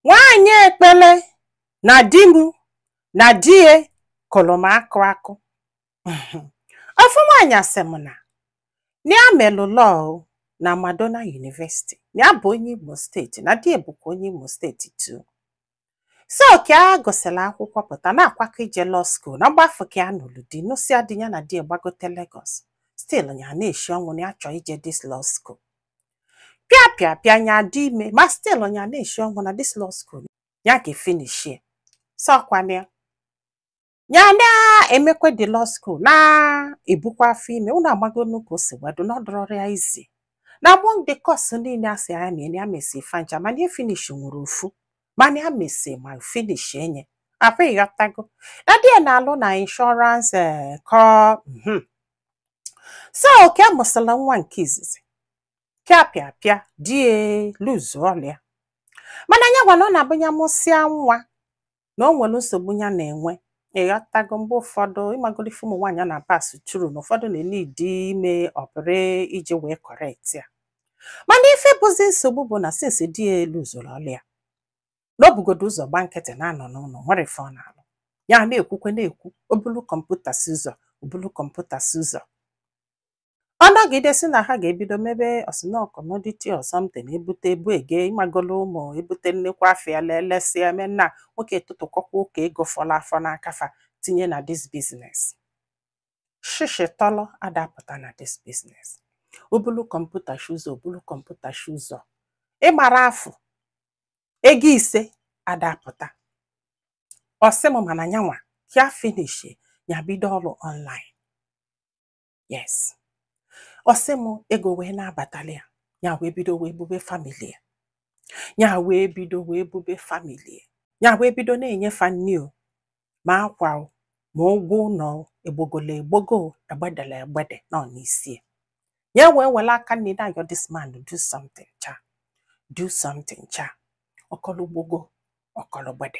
Nwanyị ekpele na di m na die kụrụ m akụ. Ofu nwanyị asị m na ya melụ law na Madonna University. Ya bụ onye Imo steeti na die bụkwa onye Imo steeti too. So ka a gụsịrị akwụkwọ pụta na-akwakọ ije law school na mgbafu ka a nụrụ di nụsịa di ya na die gbagote Lagos. Still ya na-eshi ọnwụ na ya chọọ ije this law school. Pịa nya dị ime ma still ya na-eshi ọnwụ na this law school ya ga-finish ya. So kwanya ya na-emekwe the law school na-ebukwa afọ ime unu amago nnukwu o si wedu na ọdọrọ ya izi na among the course niile asị ya mee ya mesi fancha mana ya finish nwere ofu mana ya mesi ma finish enye afọ ịghọtago na die na-alụ na insurance so ka mụsịla nwa nke izizi pịa die lose ọlịa mana anya gwa na ọ na-abụ ya mụsịa nwa na o nwere nsogbu ya na-enwe ịghọtago mgbe ụfọdụ ịmagolife ụmụ nwaanyị na-pass through na ụfọdụ na-need ime opere iji wee correct ya mana ife bụzi nsogbu bụ na since di lose ọlịa na o bugodo ụzọ gba nkịtị na-anọ n'ụlọ nwere ife ọ na-alụ ya na-ekwu obulu kọmputa si ụzọ ọ nọgide si na ha ga-ebido mebe osino commodity or something ebute ebu ege ịmagolo ụmụ ebute nnekwu afịa lelesịa eme na nwoke tụtụkọkwa ụka ego fọlọ afọ n'akafa tinye na this business. Shishi tọlọ adapụta na this business. Obulu kọmputa shi ụzọ ịmara afọ ego ise adapụta ọsịmụ mana nyanwa ya finish ya bido ọrụ online. Yes. Ọsịmụ ego wee na-abatali ya wee bido wee bube family ya wee bido na-enyefa nni o ma akwa o ma ụgwọ ụlọ egbogo egbedele egbede nọ n'isi ya wee wele aka nne na yo this man do something cha ọkọlụgbogo ọkọlụgbede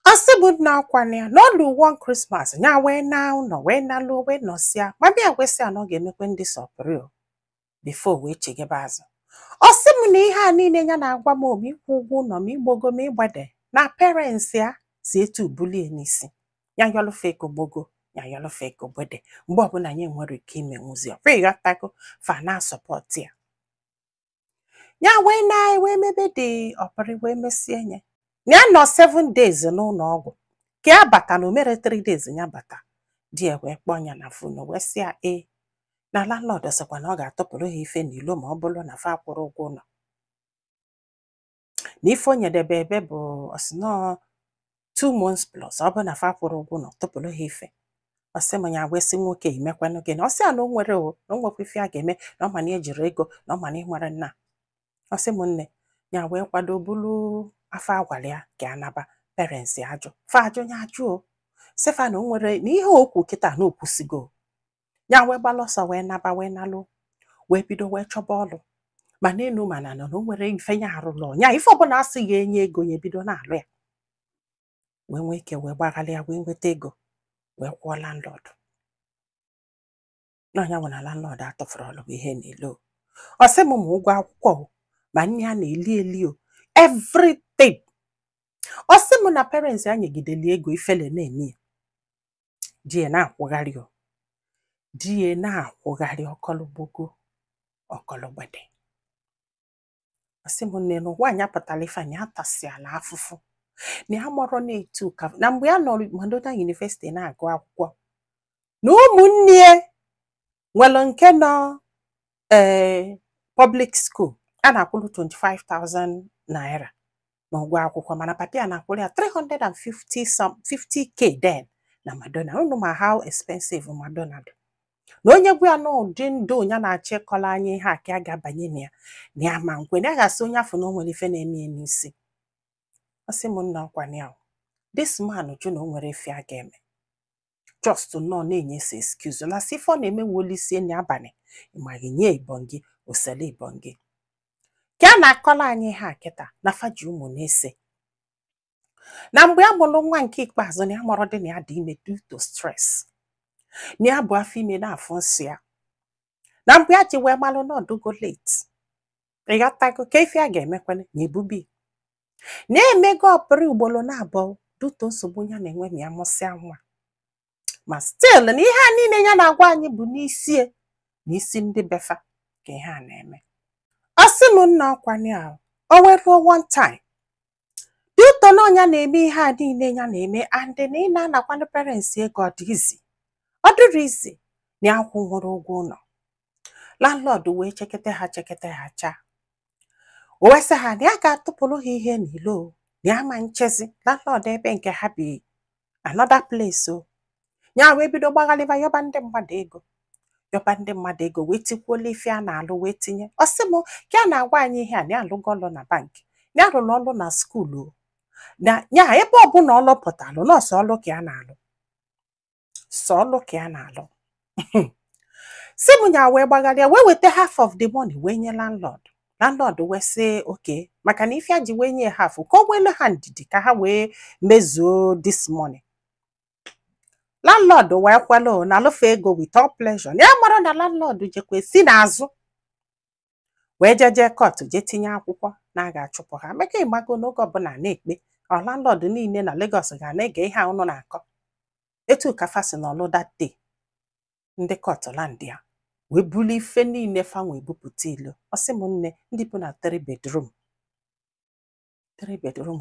asịbụ na akwa ya na ọlụ one Christmas ya wee na ụlọ wee nalụ wee nọsịa ma bịa gwesịa na ọ ga-emekwe ndị sọpụrụ before wee chegebe azụ. Ọsị m na ihe a niile ya na-agwa m obi ịkwụ ụgwọ ụlọ ma igbogo ma ịgbede na parents ya si etu bulie n'isi ya yọlụfe ego gbogo ya yọlụfe ego gbede mgbe ọbụla ya nwere ike ime nwuzi ọ ịghọtago fa na support ya ya wee mebe dị ọpịrị wee mesie nye ya nọ 7 days n'ụlọ ọgwụ ka ya bata na o mere 3 days ya bata di ya wee kpọọ ya na phone wee sị ya na landlord sịkwa na ọ ga-atọpụrụ ha ife n'ilo ma ọ bụrụ na fa akwụrụ ụgwọ ụlọ na ife onye debe ebe bụ ọsịnọ 2 months plus ọ bụrụ na fa akwụrụ ụgwọ ụlọ tọpụrụ ha ife ọsị m ya wee sị nwoke imekwanụ gị na ọsị a na o nwere na o nwekwa ife a ga-eme na ọ ma na ejiri ego na ọ ma na ịnwere nna ọsị m nne ya wee kwado bulu afọ agwara ya ka anaba parents ajụ fa ajụ ya ajụ o sịfa na o nwere na ihe okwu kịta na okwusigo ya wee gbalọsọ wee naba wee nalụ wee bido wee chọba ọlụ ma n'elu ma na o nwere ife ya arụlọ ya ife ọbụla asị ya enye ego ya ebido na-alụ ya wee nwee ike wee gbaghalị ya wee nweta ego wee kwụọ landlord na ya nwere landlord atụfuru ọlụ bụ ihe n'ilo ọsị m ma ụgwọ akwụkwọ ma nne ya na-eli o everything ọsị m na parents ya nyegideli ego ifele na-eme die na-akwụgharị ọkọlụgbogo ọkọlụgbede ọsị m nne na nwaanyị apụtala ife anyị atasịala afụfụ na ya mọrọ na-etu ka na mgbe ya nọ Madonna University na-agụ akwụkwọ na ụmụnne ya nwere nke nọ public school a na-akwụrụ 25,000 naira na ụgwọ akwụkwọ mana papa ya na-akwụrụ ya 350k then na Madonna. Unu ma how expensive Madonna dị na onye gwa ya na ụdị ndụ ya na-achị kọla anya ihe a ka a ga-abanye na ya ma nkwe na ya ga-asị onye afọ na o nwere ife na-eme ya n'isi ọsị m nna ọkwa ya this man jụ na o nwere ife a ga-eme just nọ na-enye si excuse na si ife ọ na-eme wolisie n'abalị ịmaghị nye ibọn gị osele ibọn gị ka a na-akọla anyị ihe a kịta na faji ụmụ na-ese na mgbe a mụrụ nwa nke ikpeazụ na ya mụrụ dị na ya dị ime due to stress na ya bụ afọ ime na-afụ nsị ya na mgbe ya ji wee malụ n'ọdụgo late ịghọtago ka ife a ga-emekwana na ebubi na-emego ọpụrụ ugboro na-abụọ duto nsogbu ya na-enwe ma ya mụsịa nwa. Ma still na ihe a niile ya na-agwa anyị bụ n'isi ndị befa ka ihe a na-eme. Ọ sị m nna ọkwanye ahụ o weruo one time duto na ọnya na-eme ihe a niile ya na-eme and na ị na-anakwanụ parents ego ọ dị izi ọ dịrị izi na ya kwụnwụrụ ụgwọ ụlọ. Landlord wee chekete ha chaa. O wee sị ha na ya ga-atụpụrụ ha ihe n'ilo na ya ma nchezi landlord ebe nke ha bi another place o. Ya wee bido gbaghalịba yọba ndị mmadụ ego wee tikwuola ife a na-alụ wee tinye. Ọ sị m ka a na-agwa anyị ihe a na ya alụgo ọlụ na bank na ya alụrụ ọlụ na skuulu na ya ebe ọbụla ọ lụpụtalụ nọọsụ ọlụ ka a na-alụ sọ ọlụ ka a na-alụ. Si m nya wee gbaghalịa wee weta half of the money wee nye landlord wee sị okay maka na ife a ji wee nye half ka o nwere ha ndidi ka ha wee mezuo this money. Landlord wee kwelo na alụfe ego with all pleasure. Ya mara na landlord jekwe si n'azụ wee jeje court je tinye akwụkwọ na a ga-achụpụ ha. Maka ịmago n'oge ọbụla na-ekpe ọ landlord niile na Lagos ga na-ege ihe a unu na-akọ. Etu ka fa si n'ọlụ that day ndị court land ya wee buli ife niile fa wee bupụta ilo. Ọ sị m nne ndị bụ na 3 bedroom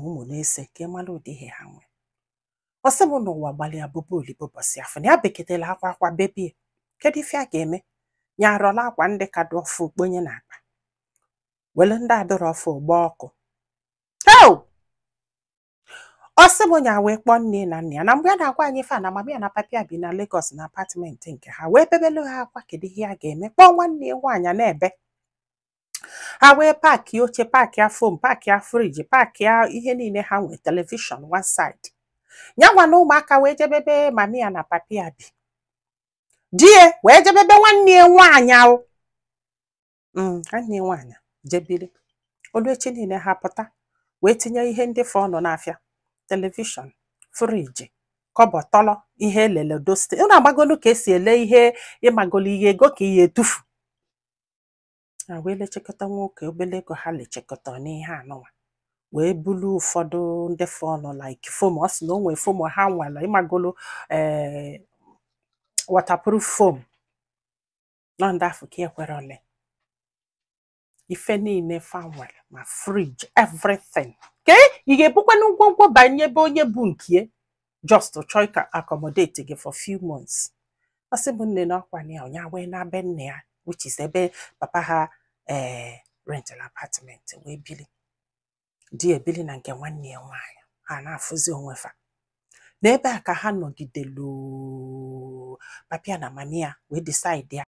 ụmụ na-ese ka ịmara ụdị ihe ha nwee. Ọ sị m n'ụwa gbalịa bụbụ olibo bọsị afọ na ya beketela akwa bebie kedu ife a ga-eme ya arọla akwa ndị ka dị ọfụ kponye n'akpa wele ndị adọrọ ọfụ gba ọkụ. Ọ sị m nya wee kpọọ nne na nna ya na mgbe a na-agwa anyị ife a na mama ya na papa ya bi na Lagos na apartment nke ha wee bebelu ha akwa kedu ihe a ga-eme. Kpọọ nwanne ya nwaanyị na-ebe ha wee paaki oche paaki ya fom paaki ya friji paaki ya ihe niile ha nwee telivishọn one side. Ya nwa na ụmụaka wee jebebe mami ya na papi ya bi die wee jebebe nwanne ya nwaanyị ahụ nwanne ya nwaanyị jebiri oluechi niile ha pụta wee tinye ihe ndị fọ ọnụ n'afịa telivishọn friji kọbọtọlọ ihe elele doste. Unu agbagolu ka esi ele ihe ịmagolu ihe ego ka ihe etufu ha wee lechekọta nwoke obele ego ha lechekọta n'ihe anụnwa wee bulu ụfọdụ ndị fọnụ like foam. Ọ sị na o nwee foam ha nwere ịmagolo waterproof foam nọ ndị afọ ka ekwere ole ife niile fa nwere ma fridge everything ka ị ga-ebukwana ngwongwo banye ebe onye bụ nke just to try to accommodate gị for few months. Ọ sị bụ nne na ọkwanye ya ọnya wee na be nne ya which is ebe papa ha rental apartment wee bili di ebili na nke nwanne ya nwaanyị ha na-afụzi onwe fa n'ebe a ka ha nọgidelu papia na mamia wee decide ya